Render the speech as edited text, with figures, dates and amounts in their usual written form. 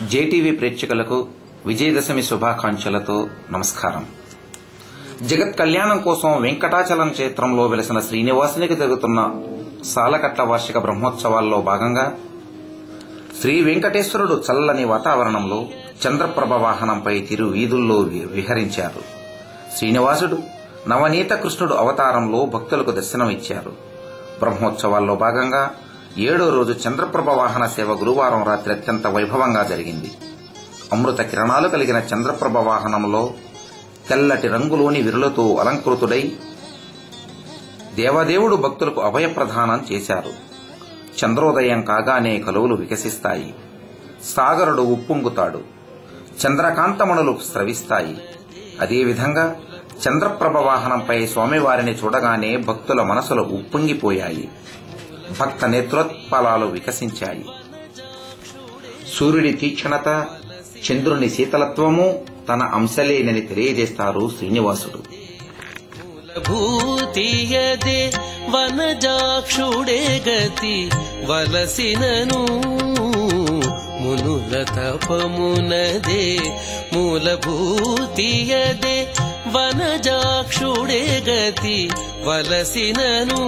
JTV ప్రేక్షకులకు విజయదశమి శుభాకాంక్షలతో నమస్కారం. జగత్ కళ్యాణం కోసం వెంకటాచలం క్షేత్రంలో వెలసిన శ్రీనివాసునికి జరుగుతున్న సాలకట్ల వార్షిక బ్రహ్మోత్సవాల్లో భాగంగా శ్రీ వెంకటేశ్వరుడు చల్లని వాతావరణంలో చంద్రప్రభ వాహనంపై తిరు వీధుల్లో విహరించారు. శ్రీనివాసుడు నవనీత కృష్ణుడు అవతారంలో భక్తులకు దర్శనమిచ్చారు. బ్రహ్మోత్సవాల్లో భాగంగా 7వ రోజు చంద్రప్రభ వాహన సేవ గురువారం రాత్రి అత్యంత వైభవంగా జరిగింది. అమృత కిరణాలు కలిగిన చంద్రప్రభ వాహనంలో తెల్లటి రంగులోని విరులతో అలంకృతుడై దేవదేవుడు భక్తులకు అభయప్రదానం చేశారు. చంద్రోదయం కాగానే కలువలు వికసిస్తాయి. సాగరుడు ఉప్పొంగుతాడు. చంద్రకాంతమణులు స్రవిస్తాయి. అదేవిధంగా చంద్రప్రభ వాహనంపై స్వామివారిని చూడగానే భక్తుల మనసులు ఉప్పొంగిపోయాయి. భక్త నేత్రోత్పలాలు వికసించాయి. సూర్యుడి తీక్షణత, చంద్రుని శీతలత్వము తన అంశలేనని తెలియజేస్తారు శ్రీనివాసుడు. భూతియదే వనజాక్షుడే గతి వలసినను మునుల తపమునదే మూలభూతియదే వనజాక్షుడే గతి వలసినను